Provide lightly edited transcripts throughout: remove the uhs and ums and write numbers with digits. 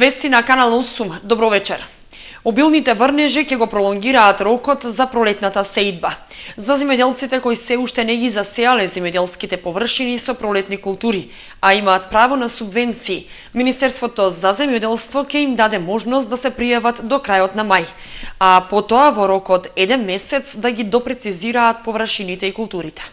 Вести на Канал 8. Добро вечер. Обилните врнежи ќе го пролонгираат рокот за пролетната сеидба. За земјоделците кои се уште не ги засеале земјоделските површини со пролетни култури, а имаат право на субвенции, Министерството за земјоделство ќе им даде можност да се пријават до крајот на мај, а потоа во рокот 1 месец да ги допрецизираат површините и културите.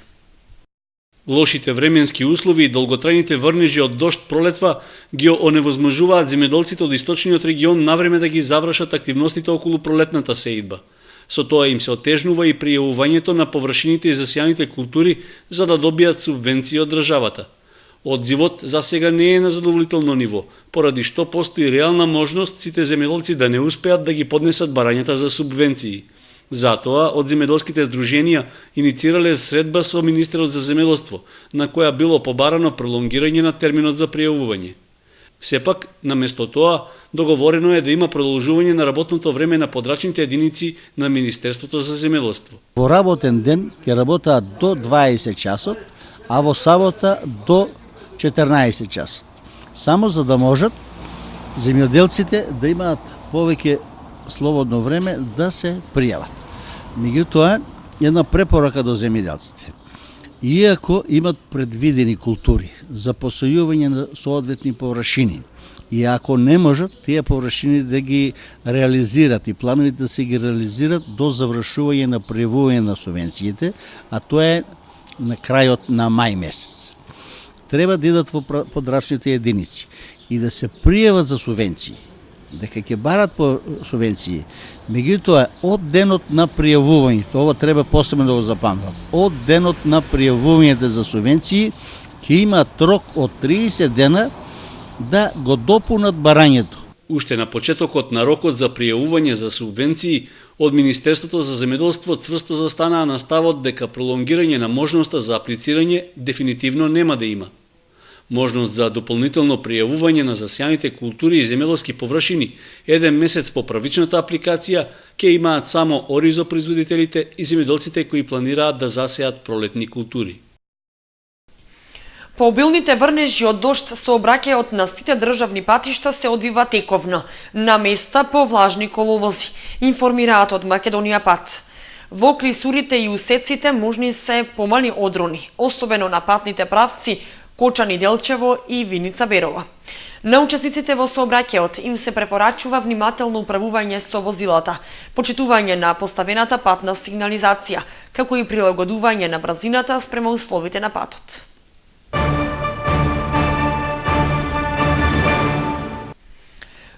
Лошите временски услови и долготрајните врнежи од дожд пролетва ги оневозможуваат земјоделците од источниот регион навреме да ги завршат активностите околу пролетната сеидба. Со тоа им се отежнува и пријавувањето на површините и засејаните култури за да добијат субвенции од државата. Одзивот за сега не е на задоволително ниво, поради што постои реална можност сите земјоделци да не успеат да ги поднесат барањата за субвенции. Затоа, од земјоделските здруженија иницирале средба со Министерот за земјоделство, на која било побарано пролонгирање на терминот за пријавување. Сепак, наместо тоа, договорено е да има продолжување на работното време на подрачните единици на Министерството за земјоделство. Во работен ден ќе работаат до 20 часот, а во сабота до 14 часот. Само за да можат земјоделците да имаат повеќе слободно време да се пријават. Меѓутоа, една препорака до земјоделците. Иако имат предвидени култури за посојување на соодветни површини, и ако не можат тие површини да ги реализират и плановите да се ги реализират до завршување на пријавување на субвенциите, а тоа е на крајот на мај месец. Треба да идат во подрачните единици и да се пријават за субвенции, дека ќе барат по субвенции. Меѓутоа, од денот на пријавувањето, ова треба посебно да го запамтат, од денот на пријавувањето за субвенции ќе имаат рок од 30 дена да го допунат барањето. Уште на почетокот на рокот за пријавување за субвенции, од Министерството за земјоделство цврсто застанаа на ставот дека пролонгирање на можноста за аплицирање дефинитивно нема да има. Можност за дополнително пријавување на засејаните култури и земјоделски површини 1 месец по првичната апликација ќе имаат само оризопроизводителите и земјоделците кои планираат да засеат пролетни култури. По обилните врнежи од дожд сообраќајот на сите државни патишта се одвива тековно, на места по влажни коловози, информираат од Македонија Пат. Во клисурите и усеците можни се помали одрони, особено на патните правци Кочани Делчево и Виница Берова. На учесниците во сообраќајот им се препорачува внимателно управување со возилата, почитување на поставената патна сигнализација, како и прилагодување на брзината спрема условите на патот.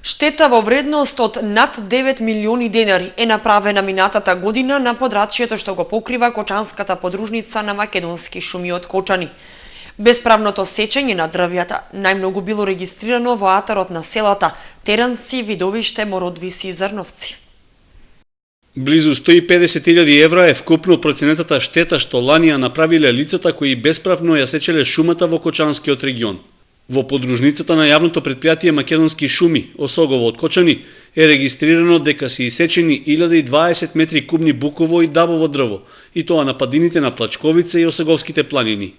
Штета во вредност од над 9 милиони денари е направена минатата година на подрачјето што го покрива Кочанската подружница на македонски шуми од Кочани. Бесправното сечење на дрвјата најмногу било регистрирано во атарот на селата Теранци, Видовиште, Мородвиси и Зрновци. Близу 150.000 евра е вкупно проценетата штета што лани ја направиле лицата кои бесправно ја сечеле шумата во Кочанскиот регион. Во подружницата на јавното претпријатие Македонски шуми, Осогово од Кочани, е регистрирано дека се исечени 1020 метри кубни буково и дабово дрво, и тоа на падините на Плачковица и Осоговските планини.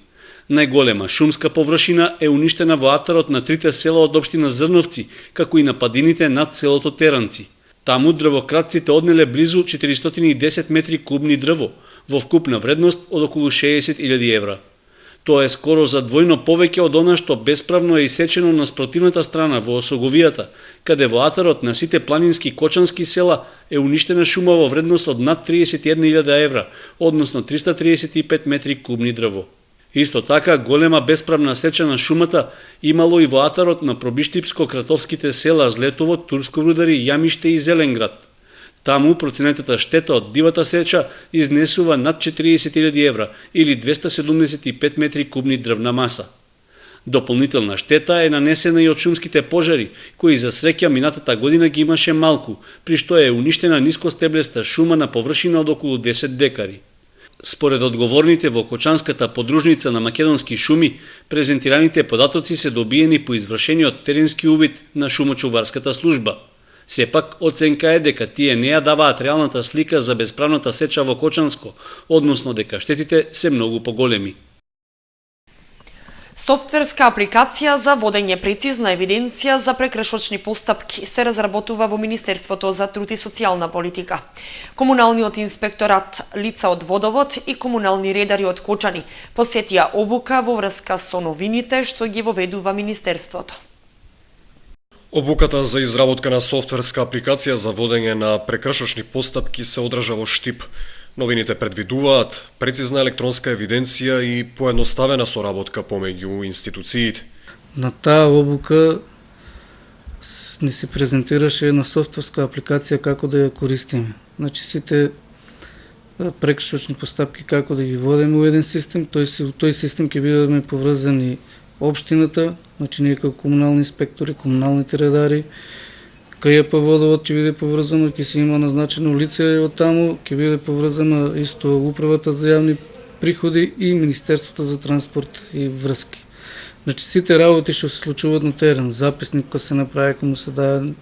Најголема шумска површина е уништена во атарот на трите села од општина Зрновци, како и на падините над селото Теранци. Таму дрвократците однеле близу 410 метри кубни дрво, во вкупна вредност од околу 60.000 евра. Тоа е скоро за двојно повеќе од она што бесправно е исечено на спротивната страна во Осоговијата, каде во атарот на сите планински кочански села е уништена шума во вредност од над 31.000 евра, односно 335 метри кубни дрво. Исто така, голема бесправна сеча на шумата имало и во атарот на Пробиштипско-Кратовските села Злетово, Турско рудари, Јамиште и Зеленград. Таму проценетата штета од дивата сеча изнесува над 40.000 евра или 275 метри кубни дрвна маса. Дополнителна штета е нанесена и од шумските пожари, кои за среќа минатата година ги имаше малку, при што е уништена нискостеблеста шума на површина од околу 10 декари. Според одговорните во Кочанската подружница на Македонски шуми, презентираните податоци се добиени по извршениот теренски увид на шумочуварската служба. Сепак, оценка е дека тие не ја даваат реалната слика за бесправната сеча во Кочанско, односно дека штетите се многу поголеми. Софтверска апликација за водење прецизна евиденција за прекршочни постапки се разработува во Министерството за труд и социјална политика. Комуналниот инспекторат, лица од водовод и комунални редари од Кочани посетија обука во врска со новините што ги воведува Министерството. Обуката за изработка на софтверска апликација за водење на прекршочни постапки се одржа во Штип. Новините предвидуваат прецизна електронска евиденција и поедноставена соработка помеѓу институциите. На таа обука ни се презентираше една софтверска апликација како да ја користиме. Значи сите прекршочни постапки како да ги водиме во еден систем, тој систем ќе бидеме поврзани општината, значи ние како комунални инспектори, комуналните редари, КЈП водовод ќе биде поврзано, ќе се има назначено лице од таму, ќе биде поврзана исто управата за јавни приходи и Министерството за транспорт и врски. Значи сите работи што се случуваат на терен, записник кој се направи, кому се даде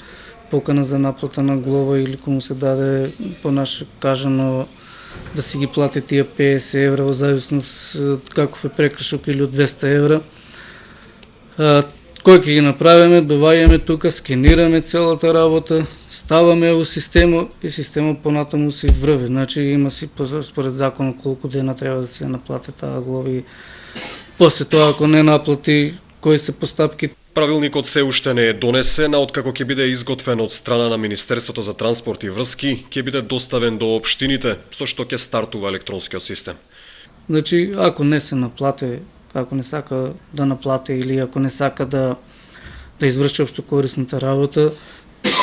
покана за наплата на глоба или кому се даде понаше кажано да си ги плати тие 50 евра во зависност каков е прекршок или од 200 евра. Кој ќе ги направиме, доваѓаме тука, скенираме целата работа, ставаме во система и система понатаму си врви. Значи има си според законот колку дена треба да се наплати таа глоба и после тоа ако не наплати, кои се постапки. Правилникот се уште не е донесен, а откако ќе биде изготвен од страна на Министерството за транспорт и врски, ќе биде доставен до општините, со што ќе стартува електронскиот систем. Значи, ако не се наплати, ако не сака да наплати или ако не сака да изврши општокорисната работа,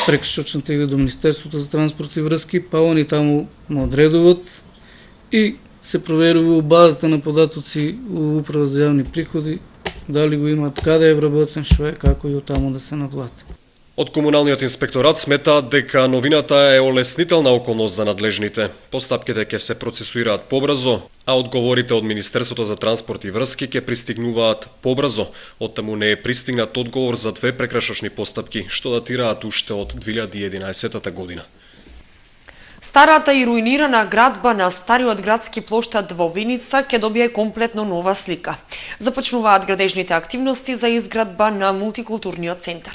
прекршочната иде до Министерството за транспорт и врски, па они таму му одредуваат и се проверува базата на податоци у Управа за јавни приходи, дали го имаат, каде е вработен, што е, како и од таму да се наплати. Од комуналниот инспекторат сметаат дека новината е олеснителна околност за надлежните. Постапките ќе се процесуираат побрзо, а одговорите од Министерството за транспорт и врски ќе пристигнуваат побрзо. Оттаму не е пристигнат одговор за 2 прекршочни постапки, што датираат уште од 2011 година. Старата и руинирана градба на стариот градски плоштад во Виница ќе добие комплетно нова слика. Започнуваат градежните активности за изградба на мултикултурниот центар.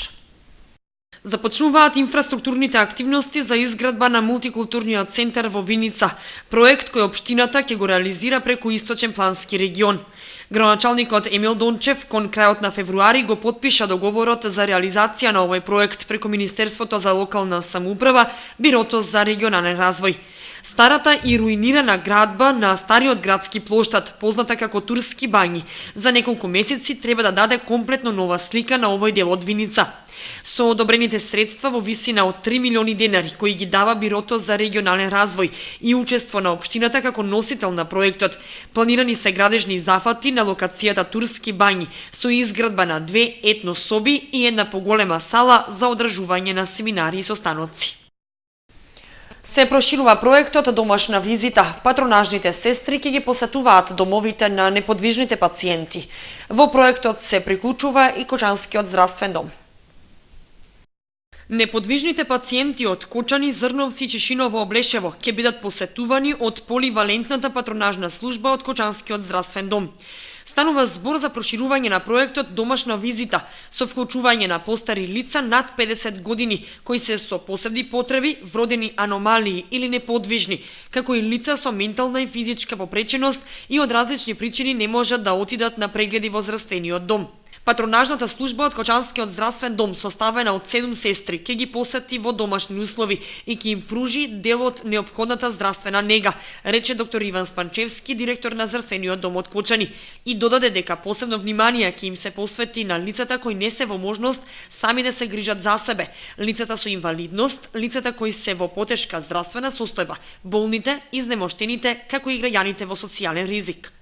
Започнуваат инфраструктурните активности за изградба на мултикултурниот центар во Виница, проект кој општината ќе го реализира преку Источен плански регион. Градоначалникот Емил Дончев кон крајот на февруари го потпиша договорот за реализација на овој проект преку Министерството за локална самоуправа, Бирото за регионален развој. Старата и руинирана градба на стариот градски плоштад, позната како Турски бањи, за неколку месеци треба да даде комплетно нова слика на овој дел од Виница. Со одобрените средства во висина од 3 милиони денари, кои ги дава Бирото за регионален развој и учество на општината како носител на проектот, планирани се градежни зафати на локацијата Турски бањи, со изградба на 2 етно соби и една поголема сала за одржување на семинари и состаноци. Се проширува проектот домашна визита. Патронажните сестри ќе ги посетуваат домовите на неподвижните пациенти. Во проектот се приклучува и Кочанскиот здравствен дом. Неподвижните пациенти од Кочани, Зрновци, Чешиново, Облешево ќе бидат посетувани од поливалентната патронажна служба од Кочанскиот здравствен дом. Станува збор за проширување на проектот домашна визита со вклучување на постари лица над 50 години кои се со посебни потреби, вродени аномалии или неподвижни, како и лица со ментална и физичка попреченост и од различни причини не можат да отидат на прегледи во здравствениот дом. Патронажната служба од Кочанскиот здравствен дом, составена од 7 сестри, ќе ги посети во домашни услови и ќе им пружи дел од неопходната здравствена нега, рече доктор Иван Спанчевски, директор на здравствениот дом од Кочани, и додаде дека посебно внимание ќе им се посвети на лицата кои не се во можност сами да се грижат за себе, лицата со инвалидност, лицата кои се во потешка здравствена состојба, болните, изнемоштените, како и граѓаните во социјален ризик.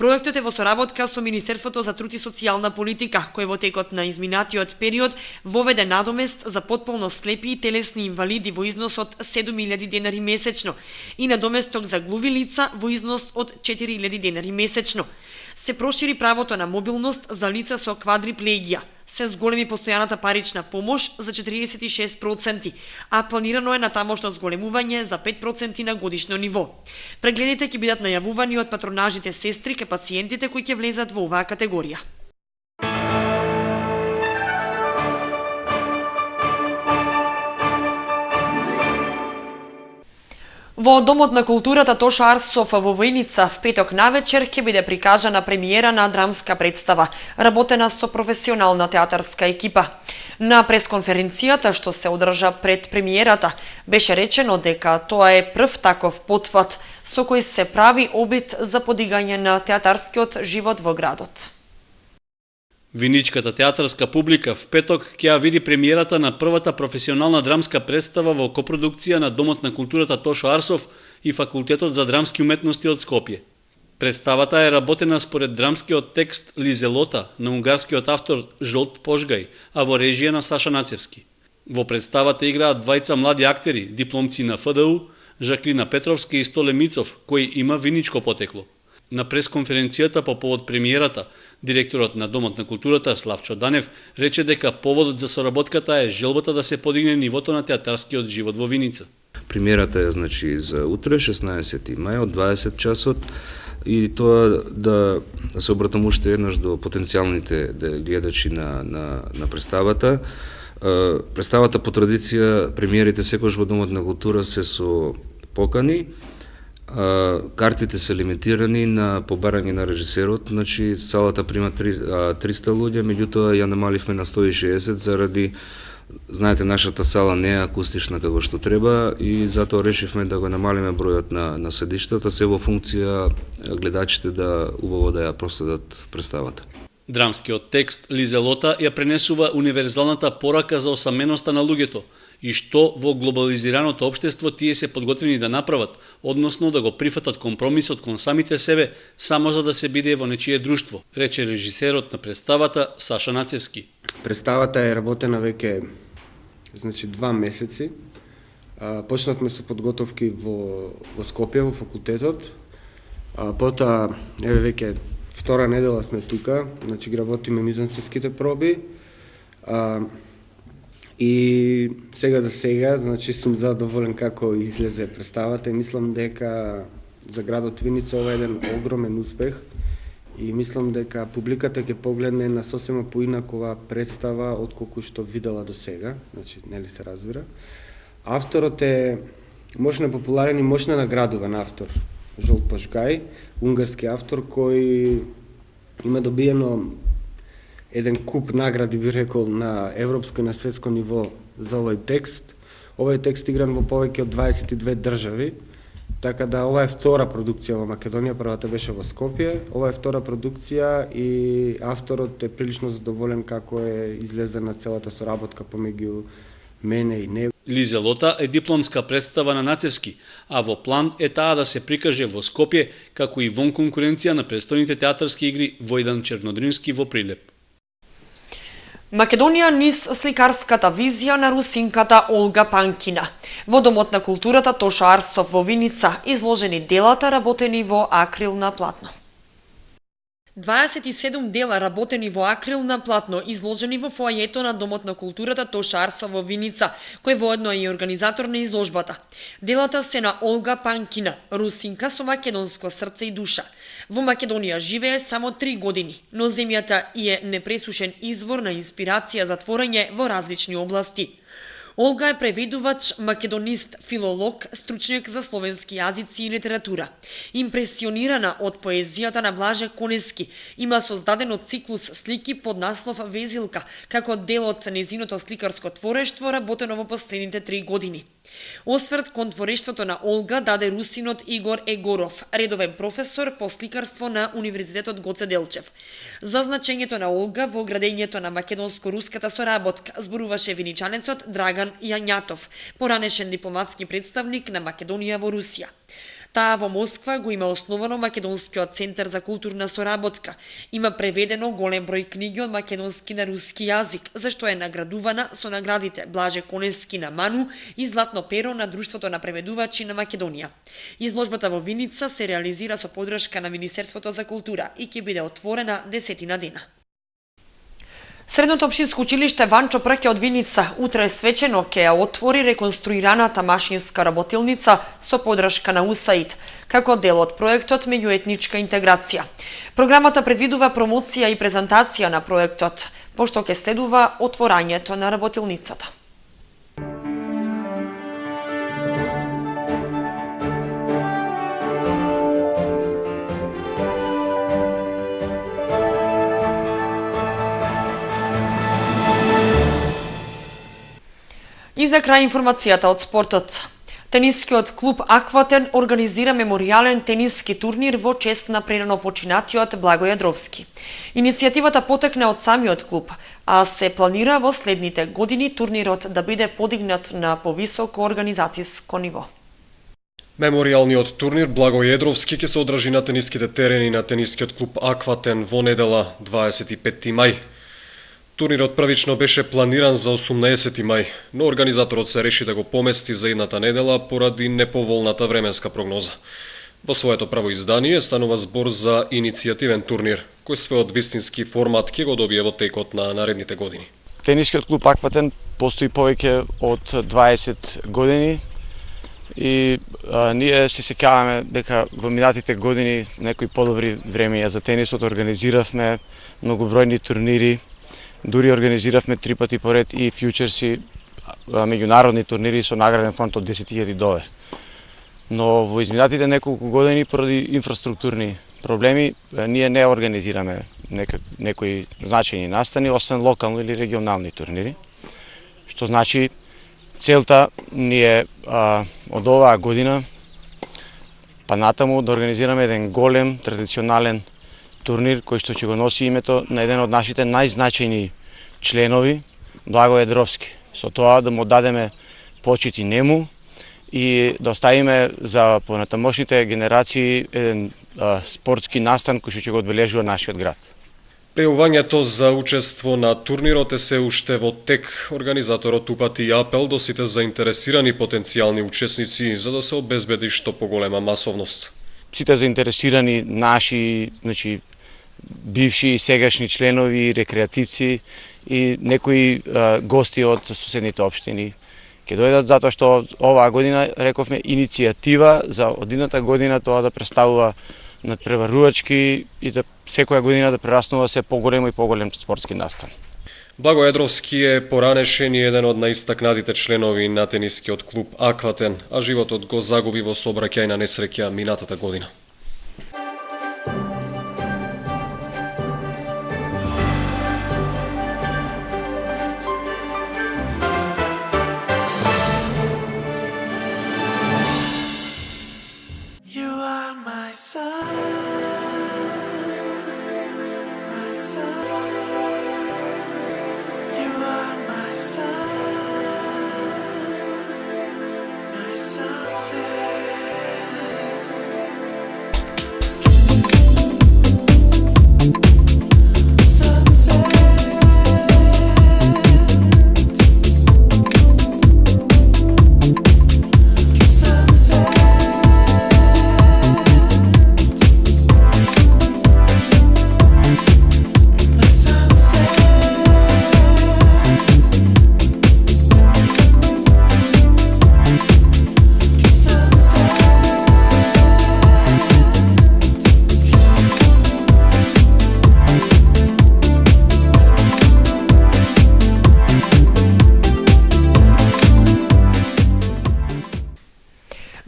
Проектот е во соработка со Министерството за труд и социјална политика, кој во текот на изминатиот период воведе надомест за потполно слепи и телесни инвалиди во износ од 7.000 денари месечно и надоместок за глуви лица во износ од 4.000 денари месечно. Се прошири правото на мобилност за лица со квадриплегија, се зголеми постојаната парична помош за 46%, а планирано е на тамошно зголемување за 5% на годишно ниво. Прегледите ќе бидат најавувани од патронажните сестри ке пациентите кои ќе влезат во оваа категорија. Во Домот на културата Тоша Арсов во Војница в петок навечер ќе биде прикажана премиера на драмска представа, работена со професионална театарска екипа. На пресконференцијата што се одржа пред премиерата, беше речено дека тоа е прв таков потфат со кој се прави обид за подигање на театарскиот живот во градот. Виничката театарска публика в петок ќе ја види премиерата на првата професионална драмска представа во копродукција на Домот на културата Тошо Арсов и Факултетот за драмски уметности од Скопје. Представата е работена според драмскиот текст Лизелота на унгарскиот автор Жолт Пожгај, а во режија на Саша Нацевски. Во представата играат двајца млади актери, дипломци на ФДУ, Жаклина Петровска и Столе Мицов, кој има виничко потекло. На пресконференцијата по повод премиерата, директорот на Домот на културата Славчо Данев рече дека поводот за соработката е желбата да се подигне нивото на театарскиот живот во Виница. Премиерата е за утре 16 мај од 20 часот и тоа да се обратам уште еднаш до потенцијалните гледачи на представата. Представата по традиција премиерите секогаш во Домот на култура се со покани. Картите се лимитирани на побарање на режисерот, значи салата прима 300 луѓе, меѓутоа ја намаливме на 160 заради, знаете, нашата сала не е акустична како што треба и затоа решивме да го намалиме бројот на седиштата, се во функција гледачите да убаво да ја проследат представата. Драмскиот текст Лизелота ја пренесува универзалната порака за осаменоста на луѓето и што во глобализираното општество тие се подготвени да направат, односно да го прифатат компромисот кон самите себе, само за да се биде во нечие друштво, рече режисерот на представата Саша Нацевски. Представата е работена веќе 2 месеци. Почнавме со подготовки во Скопје, во факултетот. Потоа, веќе втора недела сме тука, значи ги работиме мизансценските проби. И сега за сега, значи сум задоволен како излезе представата и мислам дека за градот Виница ова е еден огромен успех и мислам дека публиката ќе погледне на сосема поинакова представа отколку што видела до сега, значи нели се разбира. Авторот е мощно популарен и мощно наградуван автор, Жолт Пожгај, унгарски автор кој има добиено еден куп награди, би рекол, на европско и на светско ниво за овој текст. Овој текст игран во повеќе од 22 држави, така да ова е втора продукција во Македонија, првата беше во Скопје. Ова е втора продукција и авторот е прилично задоволен како е излезена целата соработка помеѓу мене и него. Лизелота е дипломска представа на Нацевски, а во план е таа да се прикаже во Скопје, како и вон конкуренција на престојните театарски игри Војдан Чернодрински во Прилеп. Македонија низ сликарската визија на русинката Олга Панкина. Во Домот на културата Тоша Арсов во Виница изложени делата работени во акрил на платно. 27 дела работени во акрил на платно изложени во фоајето на Домот на културата Тоша Арсов во Виница, кој воедно е и организатор на изложбата. Делата се на Олга Панкина, русинка со македонско срце и душа. Во Македонија живее само 3 години, но земјата е непресушен извор на инспирација за творење во различни области. Олга е преведувач, македонист, филолог, стручњак за словенски јазици и литература. Импресионирана од поезијата на Блаже Конески, има создадено циклус слики под наслов Везилка, како дел од незиното сликарско творештво работено во последните 3 години. Осврт кон творештвото на Олга даде русинот Игор Егоров, редовен професор по сликарство на Универзитетот Гоце Делчев. За значењето на Олга во градењето на македонско-руската соработка зборуваше виничанецот Драган Јањатов, поранешен дипломатски представник на Македонија во Русија. Таа во Москва го има основано Македонскиот центар за културна соработка. Има преведено голем број книги од македонски на руски јазик, зашто е наградувана со наградите Блаже Конески на МАНУ и Златно перо на Друштвото на преведувачи на Македонија. Изложбата во Виница се реализира со поддршка на Министерството за култура и ќе биде отворена 10 дена. Средното општинско училиште Ванчо Прке од Виница утре свечено ќе ја отвори реконструираната машинска работилница со поддршка на УСАИД, како дел од проектот меѓуетничка интеграција. Програмата предвидува промоција и презентација на проектот, пошто ќе следува отворањето на работилницата. И за крај информацијата од спортот. Тенискиот клуб Акватен организира меморијален тениски турнир во чест на прерано починатиот Благо Јадровски. Иницијативата потекна од самиот клуб, а се планира во следните години турнирот да биде подигнат на повисоко организацијско ниво. Меморијалниот турнир Благо Јадровски ќе се одржи на тениските терени на тенискиот клуб Акватен во недела 25 мај. Турнирот првично беше планиран за 18 мај, но организаторот се реши да го помести за едната недела поради неповолната временска прогноза. Во своето прво издание станува збор за иницијативен турнир, кој својот вистински формат ќе го добие во текот на наредните години. Тенискиот клуб Акватен постои повеќе од 20 години и ние се сеќаваме дека во минатите години некои подобри времења за тенисот организиравме многобројни турнири. Дури организиравме 3 пати поред и фјучерси, меѓународни турнири со награден фонд од 10.000 долари. Но во изминатите неколку години поради инфраструктурни проблеми ние не организираме некои значајни настани, освен локални или регионални турнири. Што значи целта ни е од оваа година па натаму да организираме еден голем традиционален турнир кој што ќе го носи името на еден од нашите најзначајни членови, Благо Јадровски. Со тоа да му дадеме почит и нему и да оставиме за понатамошните генерации еден спортски настан кој што ќе го одбележува нашиот град. Пријавувањето за учество на турнирот е се уште во тек. Организаторот упати апел до сите заинтересирани потенцијални учесници за да се обезбеди што поголема масовност. Сите заинтересирани наши, бивши и сегашни членови, рекреатици и некои гости од соседните општини ќе дојдат затоа што оваа година рековме иницијатива за одината година тоа да представува надпреварувачки и за секоја година да прераснува се поголем и поголем спортски настан. Благо Јадровски е поранешен и еден од најистакнатите членови на тенискиот клуб Акватен, а животот го загуби во сообраќајна несреќа минатата година.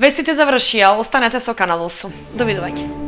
Вестите завршија, останете со Канал 8. Довидување.